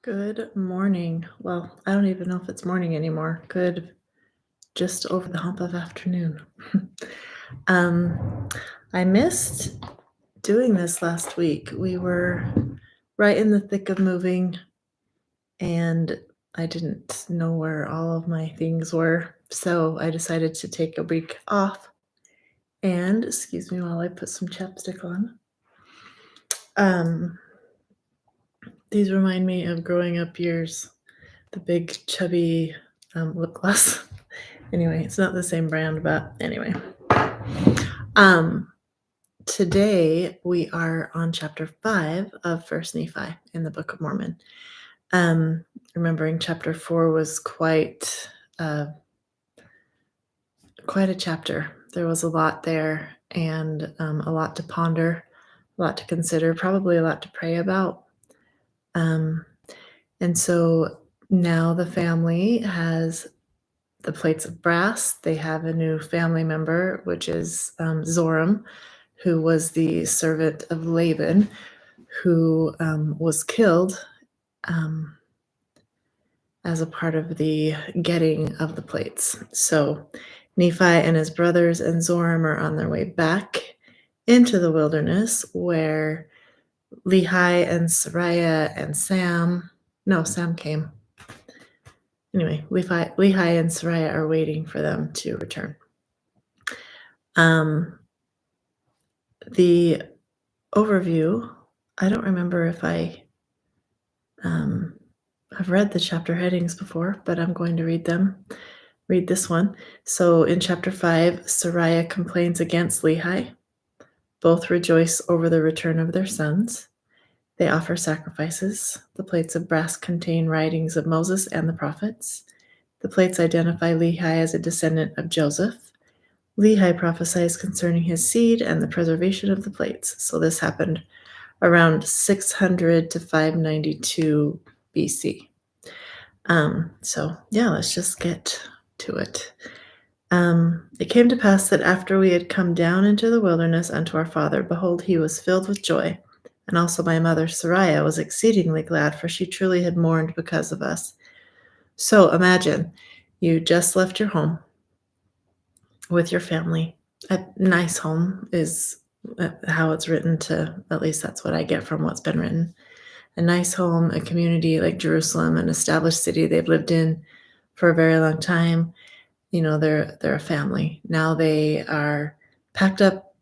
Good morning. Well, I don't even know if it's morning anymore. Good, just over the hump of afternoon. um, I missed doing this last week. We were right in the thick of moving, and I didn't know where all of my things were, so I decided to take a week off. And excuse me while I put some chapstick on. These remind me of growing up years, the big chubby lip gloss. Anyway, it's not the same brand, but anyway. Today we are on chapter 5 of First Nephi in the Book of Mormon. Remembering chapter 4 was quite a chapter. There was a lot there, and a lot to ponder, a lot to consider, probably a lot to pray about. And so now the family has the plates of brass. They have a new family member, which is Zoram, who was the servant of Laban, who was killed as a part of the getting of the plates. So Nephi and his brothers and Zoram are on their way back into the wilderness, where Lehi and Sariah and Sam came. Anyway, Lehi and Sariah are waiting for them to return. The overview, I don't remember if I've read the chapter headings before, but I'm going to read this one. So in chapter 5, Sariah complains against Lehi. Both rejoice over the return of their sons. They offer sacrifices. The plates of brass contain writings of Moses and the prophets. The plates identify Lehi as a descendant of Joseph. Lehi prophesies concerning his seed and the preservation of the plates. So this happened around 600 to 592 BC. Let's just get to it. It came to pass that after we had come down into the wilderness unto our father, behold, he was filled with joy. And also my mother Sariah was exceedingly glad, for she truly had mourned because of us. So imagine, you just left your home with your family. A nice home is how it's written, at least that's what I get from what's been written. A nice home, a community like Jerusalem, an established city they've lived in for a very long time. They're a family. Now they are packed up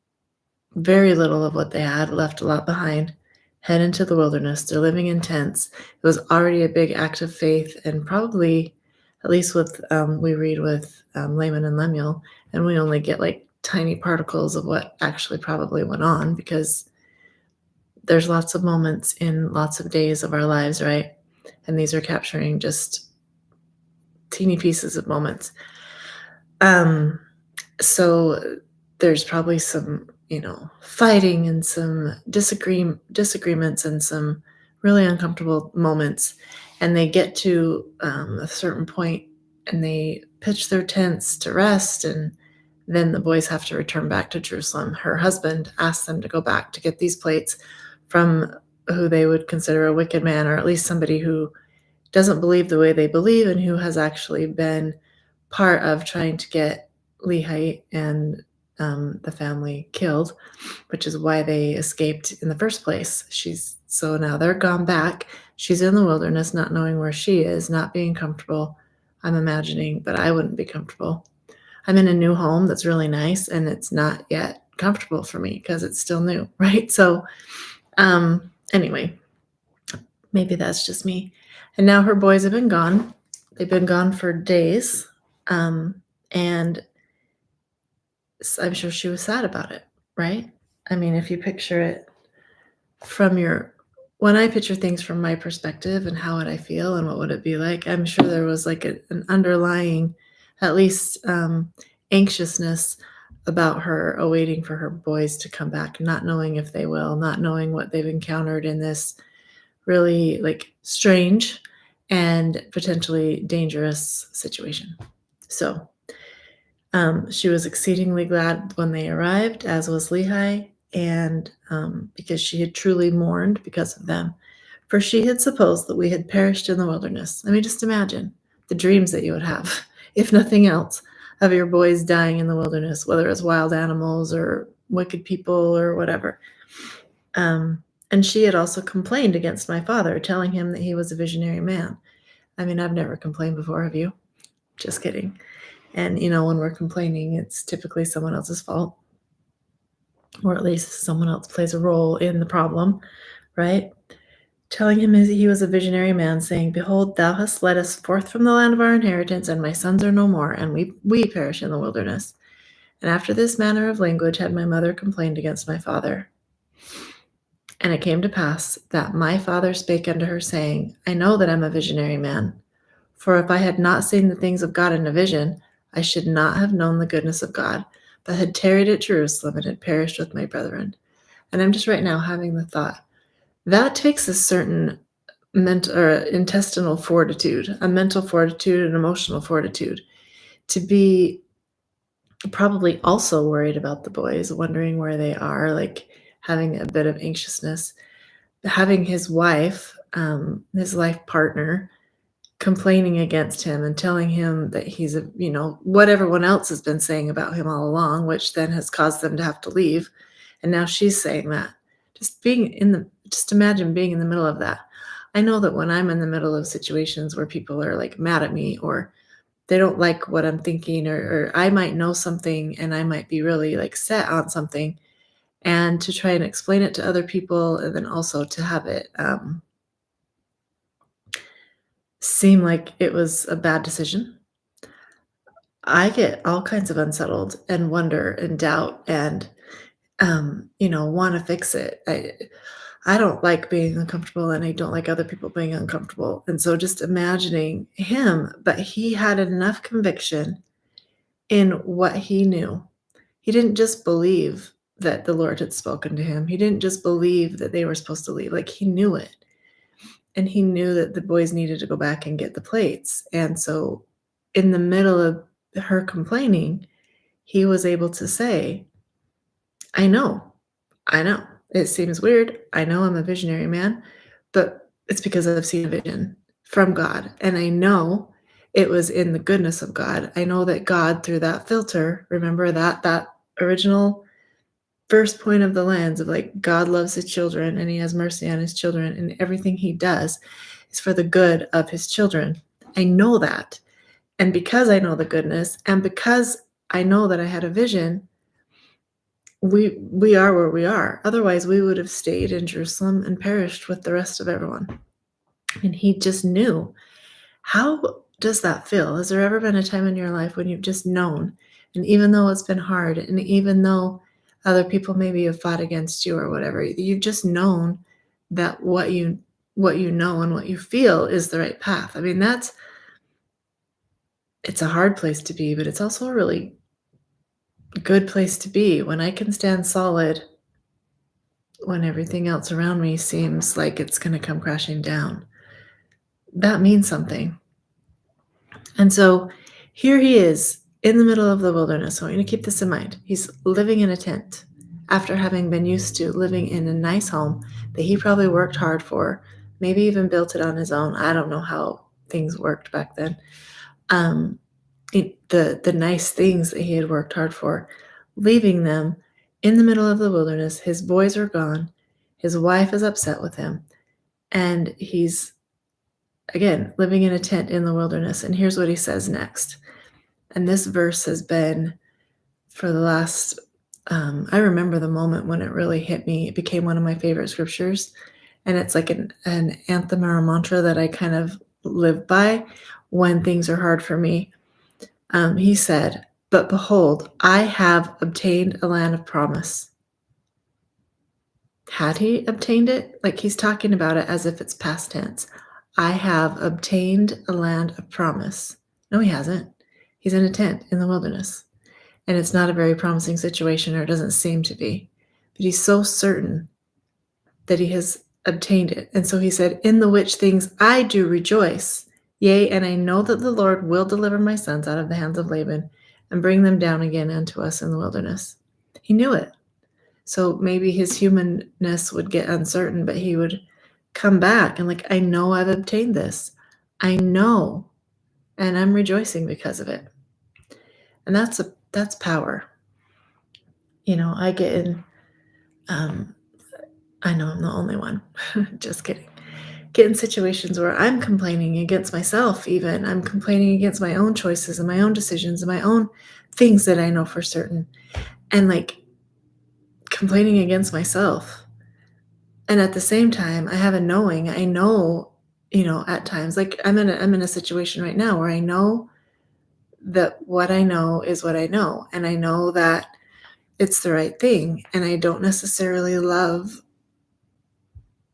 very little of what they had, left a lot behind, head into the wilderness. They're living in tents. It was already a big act of faith, and probably, at least with we read with Laman and Lemuel, and we only get like tiny particles of what actually probably went on, because there's lots of moments in lots of days of our lives, right? And these are capturing just teeny pieces of moments. So there's probably some, fighting and some disagreements and some really uncomfortable moments. And they get to a certain point and they pitch their tents to rest, and then the boys have to return back to Jerusalem. Her husband asks them to go back to get these plates from who they would consider a wicked man, or at least somebody who doesn't believe the way they believe and who has actually been part of trying to get Lehi and the family killed, which is why they escaped in the first place. So now they're gone back. She's in the wilderness, not knowing where she is, not being comfortable. I'm imagining, but I wouldn't be comfortable. I'm in a new home that's really nice, and it's not yet comfortable for me because it's still new, right? So anyway, maybe that's just me. And now her boys have been gone. They've been gone for days. And I'm sure she was sad about it, right? I mean, if you picture it when I picture things from my perspective and how would I feel and what would it be like, I'm sure there was like an underlying, at least anxiousness about her awaiting for her boys to come back, not knowing if they will, not knowing what they've encountered in this really like strange and potentially dangerous situation. So she was exceedingly glad when they arrived, as was Lehi, and because she had truly mourned because of them. For she had supposed that we had perished in the wilderness. I mean, just imagine the dreams that you would have, if nothing else, of your boys dying in the wilderness, whether it's wild animals or wicked people or whatever. And she had also complained against my father, telling him that he was a visionary man. I mean, I've never complained before, have you? Just kidding. And, when we're complaining, it's typically someone else's fault, or at least someone else plays a role in the problem, right? Telling him he was a visionary man, saying, Behold, thou hast led us forth from the land of our inheritance, and my sons are no more, and we perish in the wilderness. And after this manner of language had my mother complained against my father. And it came to pass that my father spake unto her, saying, I know that I'm a visionary man. For if I had not seen the things of God in a vision, I should not have known the goodness of God, but had tarried at Jerusalem and had perished with my brethren. And I'm just right now having the thought, that takes a certain mental or intestinal fortitude, a mental fortitude, and emotional fortitude, to be probably also worried about the boys, wondering where they are, like having a bit of anxiousness, having his wife, his life partner, complaining against him and telling him that he's what everyone else has been saying about him all along, which then has caused them to have to leave. And now she's saying that. Just imagine being in the middle of that. I know that when I'm in the middle of situations where people are like mad at me, or they don't like what I'm thinking, or I might know something and I might be really like set on something, and to try and explain it to other people, and then also to have it seem like it was a bad decision. I get all kinds of unsettled and wonder and doubt and, want to fix it. I don't like being uncomfortable, and I don't like other people being uncomfortable. And so just imagining him, but he had enough conviction in what he knew. He didn't just believe that the Lord had spoken to him. He didn't just believe that they were supposed to leave. Like, he knew it. And he knew that the boys needed to go back and get the plates. And so in the middle of her complaining, he was able to say, I know. It seems weird. I know I'm a visionary man, but it's because I've seen a vision from God. And I know it was in the goodness of God. I know that God, through that filter, remember that original first point of the lens of like, God loves his children and he has mercy on his children, and everything he does is for the good of his children. I know that. And because I know the goodness, and because I know that I had a vision, we are where we are. Otherwise, we would have stayed in Jerusalem and perished with the rest of everyone. And he just knew. How does that feel? Has there ever been a time in your life when you've just known, and even though it's been hard, and even though other people maybe have fought against you or whatever, you've just known that what you know and what you feel is the right path? I mean, it's a hard place to be, but it's also a really good place to be, when I can stand solid when everything else around me seems like it's going to come crashing down. That means something. And so here he is in the middle of the wilderness. I want you to keep this in mind. He's living in a tent after having been used to living in a nice home that he probably worked hard for, maybe even built it on his own. I don't know how things worked back then. The nice things that he had worked hard for, leaving them in the middle of the wilderness. His boys are gone. His wife is upset with him. And he's, again, living in a tent in the wilderness. And here's what he says next. And this verse has been for the last, I remember the moment when it really hit me. It became one of my favorite scriptures. And it's like an anthem or a mantra that I kind of live by when things are hard for me. He said, But behold, I have obtained a land of promise. Had he obtained it? Like, he's talking about it as if it's past tense. I have obtained a land of promise. No, he hasn't. He's in a tent in the wilderness. And it's not a very promising situation, or it doesn't seem to be. But he's so certain that he has obtained it. And so he said, In the which things I do rejoice. Yea, and I know that the Lord will deliver my sons out of the hands of Laban and bring them down again unto us in the wilderness. He knew it. So maybe his humanness would get uncertain, but he would come back and like, I know I've obtained this. I know, and I'm rejoicing because of it. And that's power. I get in um I know I'm the only one. Just kidding. Get in situations where I'm complaining against myself, even. I'm complaining against my own choices and my own decisions and my own things that I know for certain. And like complaining against myself. And at the same time, I have a knowing. I know, at times, like I'm in a situation right now where I know that what I know is what I know. And I know that it's the right thing. And I don't necessarily love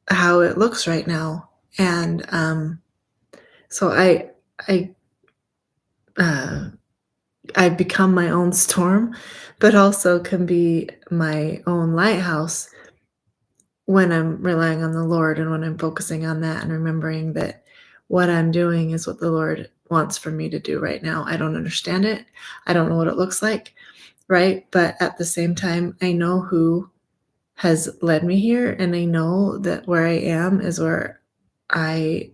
how it looks right now. And so I uh, I become my own storm, but also can be my own lighthouse when I'm relying on the Lord and when I'm focusing on that and remembering that what I'm doing is what the Lord wants for me to do right now. I don't understand it. I don't know what it looks like, right? But at the same time, I know who has led me here, and I know that where I am is where I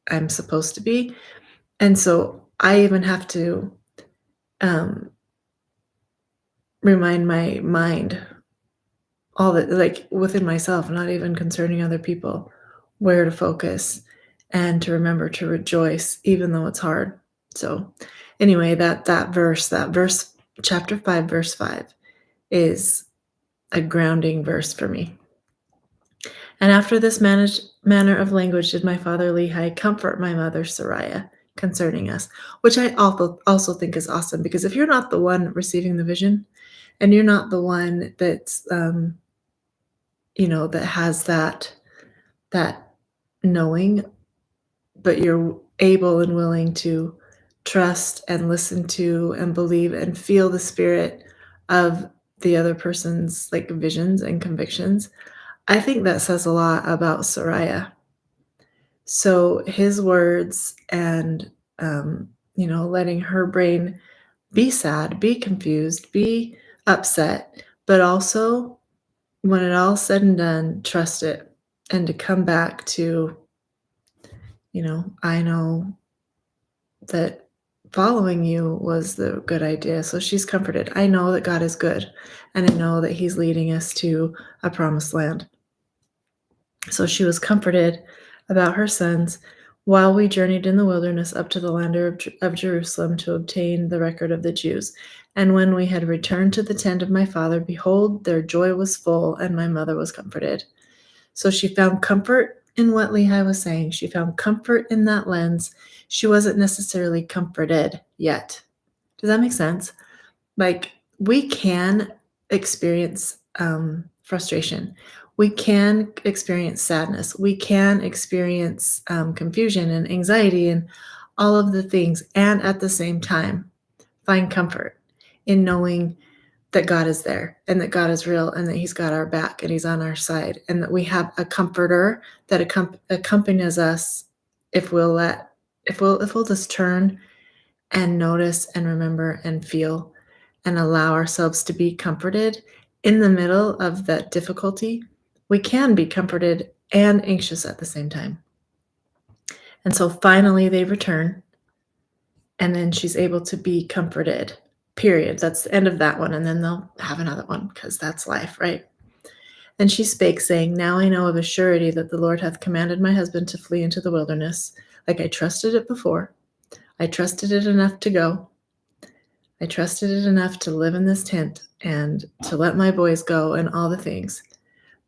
I'm supposed to be. And so I even have to um, remind my mind all that, like within myself, not even concerning other people, where to focus and to remember to rejoice, even though it's hard. So, anyway, that verse, chapter 5, verse 5, is a grounding verse for me. And after this manner of language did my father Lehi comfort my mother Sariah concerning us, which I also think is awesome, because if you're not the one receiving the vision, and you're not the one that's that has that knowing, but you're able and willing to trust and listen to and believe and feel the spirit of the other person's like visions and convictions. I think that says a lot about Sariah. So his words and letting her brain be sad, be confused, be upset, but also when it all said and done, trust it, and to come back to, I know that following you was the good idea. So she's comforted. I know that God is good, and I know that He's leading us to a promised land. So she was comforted about her sons while we journeyed in the wilderness up to the land of Jerusalem to obtain the record of the Jews. And when we had returned to the tent of my father, behold, their joy was full, and my mother was comforted. So she found comfort in what Lehi was saying. She found comfort in that lens. She wasn't necessarily comforted yet. Does that make sense? Like, we can experience frustration. We can experience sadness. We can experience confusion and anxiety and all of the things. And at the same time, find comfort in knowing that God is there and that God is real and that He's got our back and He's on our side, and that we have a comforter that accompanies us if we'll just turn and notice and remember and feel and allow ourselves to be comforted in the middle of that difficulty. We can be comforted and anxious at the same time. And so finally they return, and then she's able to be comforted. Period. That's the end of that one. And then they'll have another one, because that's life, right? And she spake, saying, Now I know of a surety that the Lord hath commanded my husband to flee into the wilderness. Like I trusted it before. I trusted it enough to go. I trusted it enough to live in this tent and to let my boys go and all the things.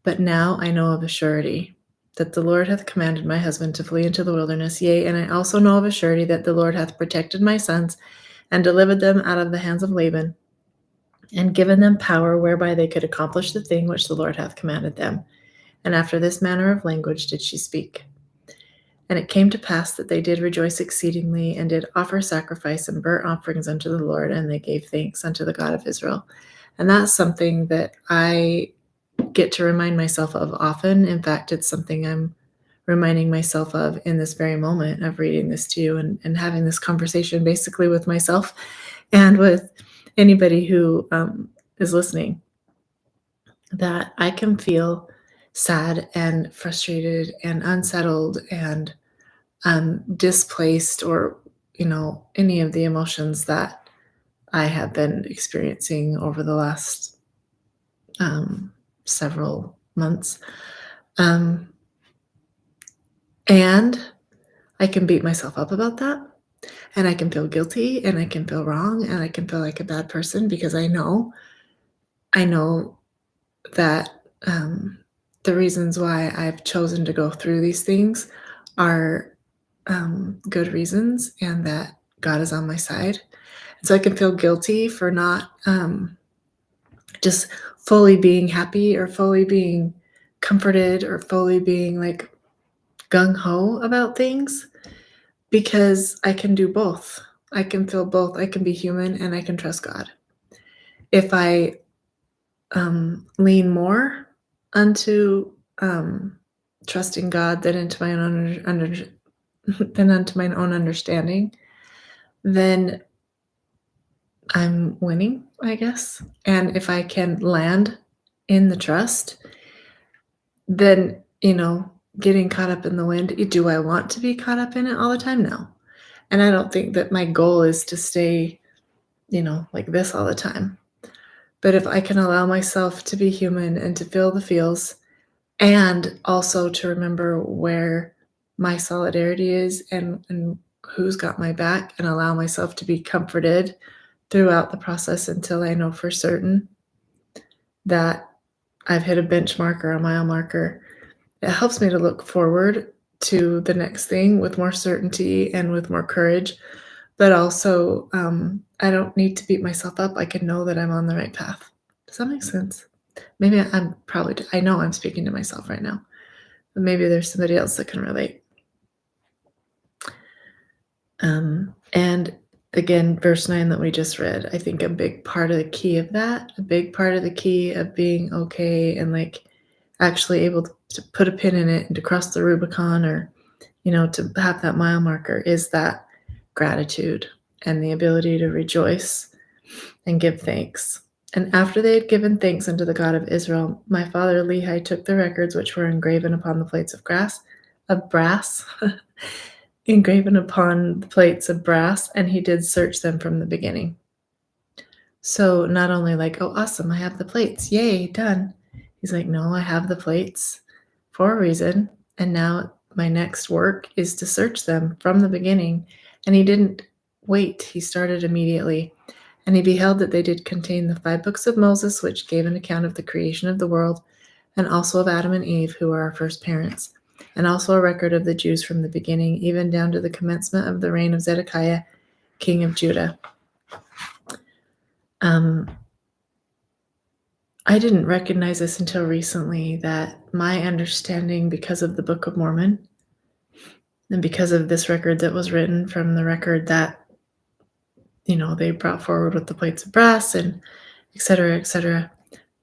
But now I know of a surety that the Lord hath commanded my husband to flee into the wilderness. Yea, and I also know of a surety that the Lord hath protected my sons and delivered them out of the hands of Laban, and given them power whereby they could accomplish the thing which the Lord hath commanded them. And after this manner of language did she speak. And it came to pass that they did rejoice exceedingly, and did offer sacrifice and burnt offerings unto the Lord, and they gave thanks unto the God of Israel. And that's something that I get to remind myself of often. In fact, it's something I'm reminding myself of in this very moment of reading this to you and having this conversation basically with myself and with anybody who is listening, that I can feel sad and frustrated and unsettled and displaced, or any of the emotions that I have been experiencing over the last um, several months. Um, and I can beat myself up about that. And I can feel guilty and I can feel wrong and I can feel like a bad person because I know that the reasons why I've chosen to go through these things are good reasons, and that God is on my side. And so I can feel guilty for not just fully being happy or fully being comforted or fully being like gung ho about things, because I can do both. I can feel both. I can be human and I can trust God. If I lean more unto trusting God than into my own than unto my own understanding, then I'm winning, I guess. And if I can land in the trust, then getting caught up in the wind. Do I want to be caught up in it all the time? No. And I don't think that my goal is to stay, like this all the time. But if I can allow myself to be human and to feel the feels, and also to remember where my solidarity is, and who's got my back, and allow myself to be comforted throughout the process until I know for certain that I've hit a benchmark or a mile marker, it helps me to look forward to the next thing with more certainty and with more courage. But also, I don't need to beat myself up. I can know that I'm on the right path. Does that make sense? Maybe I know I'm speaking to myself right now, but maybe there's somebody else that can relate. And again, verse 9 that we just read, I think a big part of the key of that, a big part of the key of being okay and like actually able to put a pin in it and to cross the Rubicon, or, to have that mile marker, is that gratitude and the ability to rejoice and give thanks. And after they had given thanks unto the God of Israel, my father Lehi took the records which were engraven upon the plates of brass, engraven upon the plates of brass, and he did search them from the beginning. So not only like, oh, awesome, I have the plates, yay, done. He's like, no, I have the plates for a reason, and now my next work is to search them from the beginning. And he didn't wait, he started immediately. And he beheld that they did contain the 5 books of Moses, which gave an account of the creation of the world, and also of Adam and Eve, who are our first parents, and also a record of the Jews from the beginning, even down to the commencement of the reign of Zedekiah, king of Judah. I didn't recognize this until recently, that my understanding, because of the Book of Mormon, and because of this record that was written from the record that, they brought forward with the plates of brass and et cetera,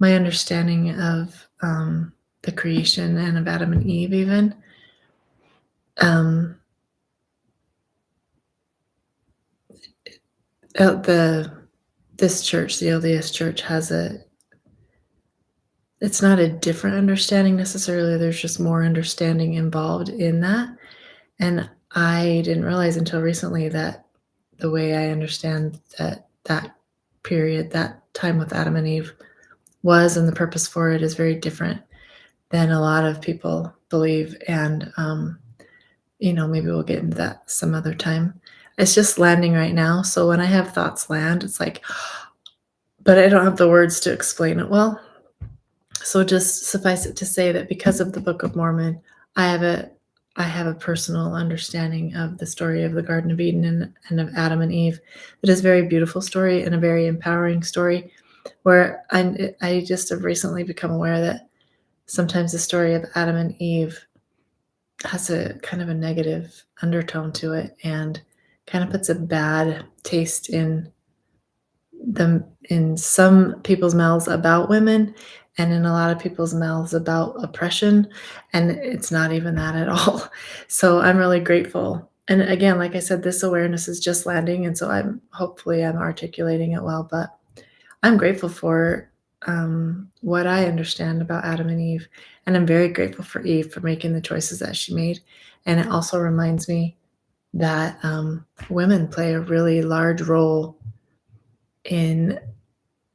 my understanding of the creation and of Adam and Eve even, this church, the LDS church, it's not a different understanding necessarily, there's just more understanding involved in that. And I didn't realize until recently that the way I understand that period, that time with Adam and Eve was, and the purpose for it, is very different than a lot of people believe. And maybe we'll get into that some other time. It's just landing right now. So when I have thoughts land, it's like, but I don't have the words to explain it well. So just suffice it to say that because of the Book of Mormon, I have a personal understanding of the story of the Garden of Eden and of Adam and Eve. It is a very beautiful story and a very empowering story, where I just have recently become aware that sometimes the story of Adam and Eve has a kind of a negative undertone to it, and kind of puts a bad taste in some people's mouths about women, and in a lot of people's mouths about oppression, and it's not even that at all. So I'm really grateful. And again, like I said, this awareness is just landing, and so hopefully I'm articulating it well, but I'm grateful for what I understand about Adam and Eve. And I'm very grateful for Eve for making the choices that she made. And it also reminds me that women play a really large role in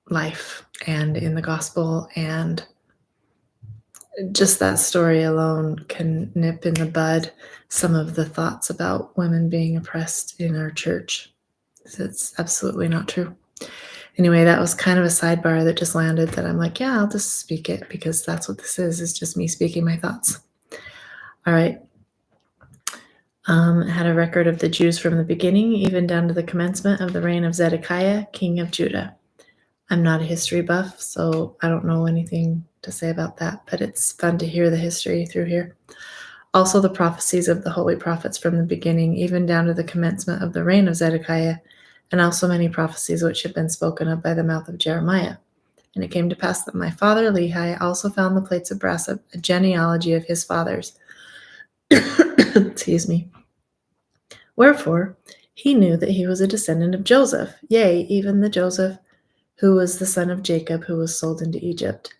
life and in the gospel. And just that story alone can nip in the bud some of the thoughts about women being oppressed in our church. It's absolutely not true. Anyway, that was kind of a sidebar that just landed that I'm like, yeah, I'll just speak it because that's what this is just me speaking my thoughts. All right. Had a record of the Jews from the beginning, even down to the commencement of the reign of Zedekiah, king of Judah. I'm not a history buff, so I don't know anything to say about that, but it's fun to hear the history through here. Also, the prophecies of the holy prophets from the beginning, even down to the commencement of the reign of Zedekiah, and also many prophecies which have been spoken of by the mouth of Jeremiah. And it came to pass that my father Lehi also found the plates of brass of a genealogy of his fathers. Excuse me. Wherefore, he knew that he was a descendant of Joseph, yea, even the Joseph who was the son of Jacob, who was sold into Egypt,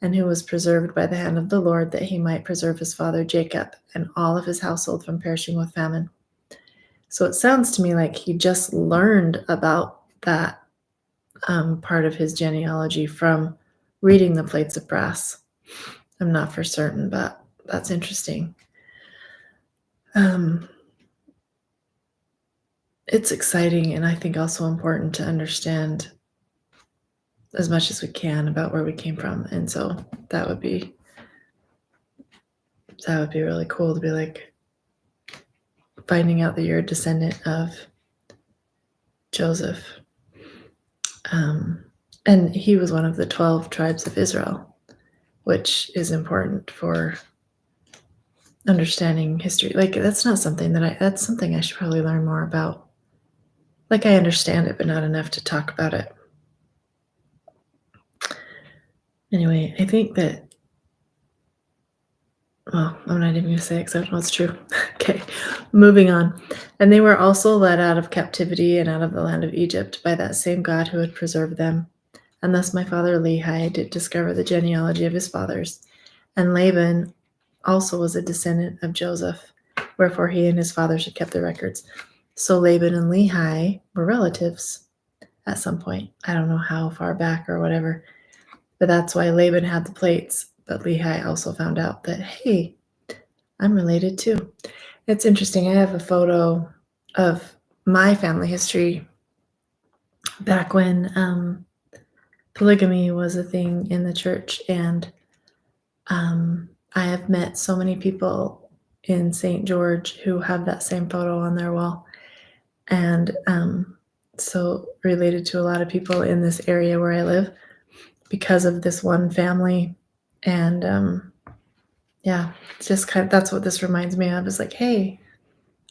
and who was preserved by the hand of the Lord, that he might preserve his father Jacob and all of his household from perishing with famine. So it sounds to me like he just learned about that part of his genealogy from reading the plates of brass. I'm not for certain, but that's interesting. It's exciting, and I think also important to understand as much as we can about where we came from. And so that would be really cool to be like finding out that you're a descendant of Joseph. And he was one of the 12 tribes of Israel, which is important for understanding history. Like, that's something I should probably learn more about. Like, I understand it, but not enough to talk about it. Anyway, I think that, well, I'm not even going to say it because I don't know it's true. Okay, moving on. And they were also led out of captivity and out of the land of Egypt by that same God who had preserved them. And thus my father Lehi did discover the genealogy of his fathers. And Laban also was a descendant of Joseph, wherefore he and his fathers had kept the records. So Laban and Lehi were relatives at some point. I don't know how far back or whatever, but that's why Laban had the plates. But Lehi also found out that, hey, I'm related too. It's interesting. I have a photo of my family history back when polygamy was a thing in the church, and I have met so many people in St. George who have that same photo on their wall, and so related to a lot of people in this area where I live because of this one family. And yeah, it's just that's what this reminds me of, is like, hey,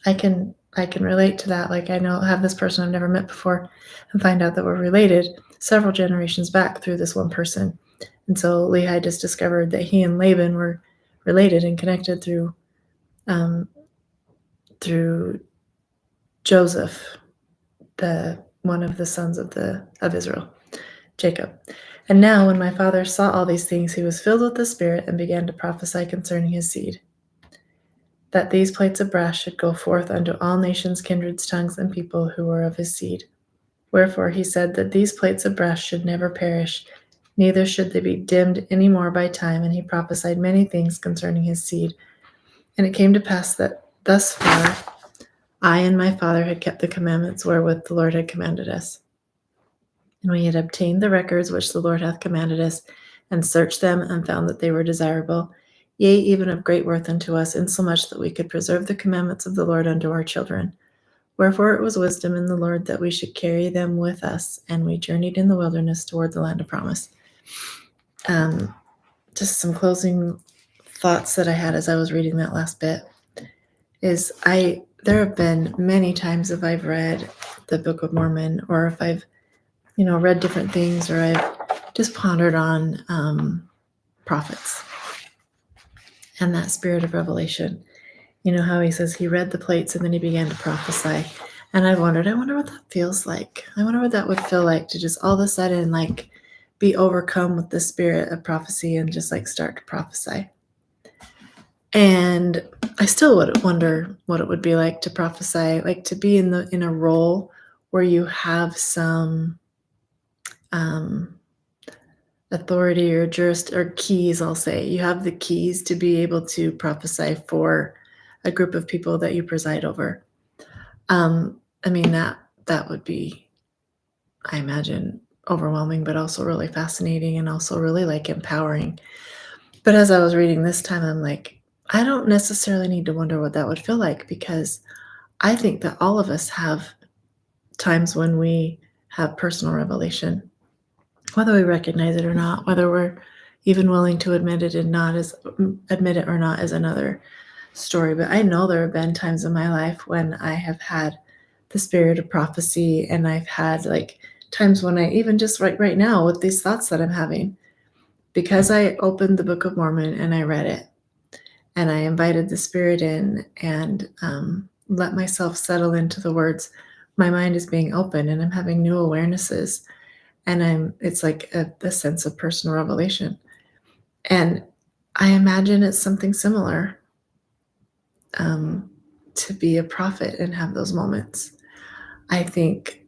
I can relate to that. Like, I have this person I've never met before and find out that we're related several generations back through this one person. And so Lehi just discovered that he and Laban were related and connected through Joseph, the one of the sons of Israel, Jacob. And now when my father saw all these things, he was filled with the Spirit and began to prophesy concerning his seed, that these plates of brass should go forth unto all nations, kindreds, tongues, and people who were of his seed. Wherefore he said that these plates of brass should never perish, neither should they be dimmed any more by time. And he prophesied many things concerning his seed. And it came to pass that thus far I and my father had kept the commandments wherewith the Lord had commanded us. And we had obtained the records which the Lord hath commanded us, and searched them, and found that they were desirable, yea, even of great worth unto us, insomuch that we could preserve the commandments of the Lord unto our children. Wherefore it was wisdom in the Lord that we should carry them with us, and we journeyed in the wilderness toward the land of promise. Just some closing thoughts that I had as I was reading that last bit is there have been many times if I've read the Book of Mormon, or if I've read different things, or I've just pondered on prophets and that spirit of revelation. You know how he says he read the plates and then he began to prophesy. And I wonder what that feels like. I wonder what that would feel like to just all of a sudden, like, be overcome with the spirit of prophecy and just like start to prophesy. And I still would wonder what it would be like to prophesy, like to be in a role where you have some authority or or keys. I'll say you have the keys to be able to prophesy for a group of people that you preside over. I mean that would be, I imagine, overwhelming, but also really fascinating and also really like empowering. But as I was reading this time, I'm like, I don't necessarily need to wonder what that would feel like, because I think that all of us have times when we have personal revelation, whether we recognize it or not, whether we're even willing to admit it or not is another story. But I know there have been times in my life when I have had the spirit of prophecy, and I've had like times when I even just right now with these thoughts that I'm having, because I opened the Book of Mormon and I read it and I invited the spirit in and let myself settle into the words. My mind is being open and I'm having new awarenesses, and it's like a sense of personal revelation. And I imagine it's something similar to be a prophet and have those moments. I think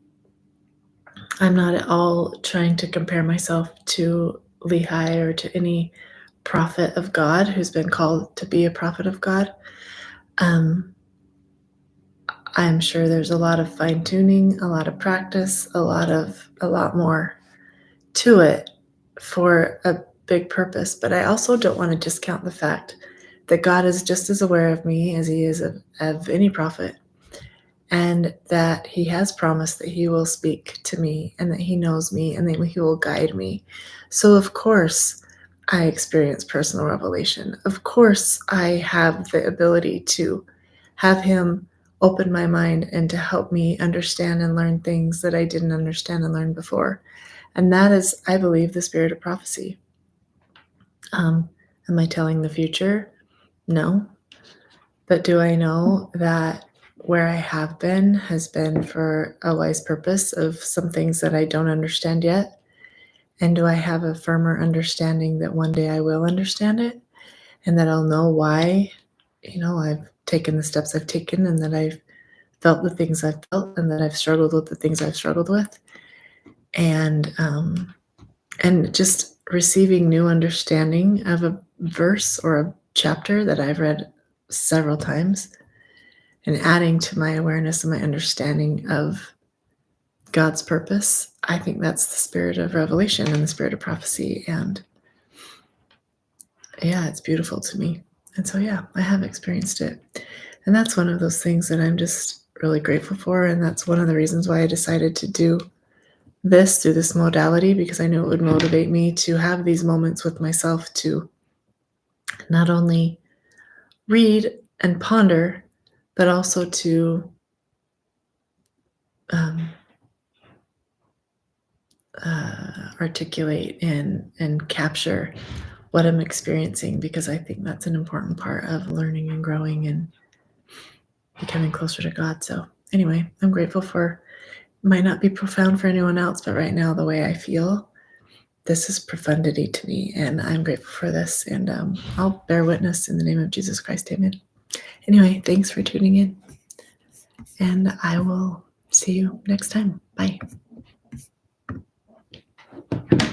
I'm not at all trying to compare myself to Lehi or to any prophet of God who's been called to be a prophet of God. Um, I'm sure there's a lot of fine tuning, a lot of practice, a lot more to it for a big purpose. But I also don't want to discount the fact that God is just as aware of me as he is of any prophet, and that he has promised that he will speak to me and that he knows me and that he will guide me. So of course I experience personal revelation. Of course I have the ability to have him open my mind and to help me understand and learn things that I didn't understand and learn before. And that is, I believe, the spirit of prophecy. Am I telling the future? No. But do I know that where I have been has been for a wise purpose of some things that I don't understand yet? And do I have a firmer understanding that one day I will understand it and that I'll know why, I've taken the steps I've taken, and that I've felt the things I've felt, and that I've struggled with the things I've struggled with? And just receiving new understanding of a verse or a chapter that I've read several times, and adding to my awareness and my understanding of God's purpose. I think that's the spirit of revelation and the spirit of prophecy. And yeah, it's beautiful to me. And so, yeah, I have experienced it. And that's one of those things that I'm just really grateful for. And that's one of the reasons why I decided to do this through this modality, because I knew it would motivate me to have these moments with myself, to not only read and ponder, but also to articulate and capture what I'm experiencing, because I think that's an important part of learning and growing and becoming closer to God. So anyway, I'm grateful for, might not be profound for anyone else, but right now the way I feel, this is profundity to me, and I'm grateful for this, and I'll bear witness in the name of Jesus Christ. Amen. Anyway, thanks for tuning in, and I will see you next time. Bye.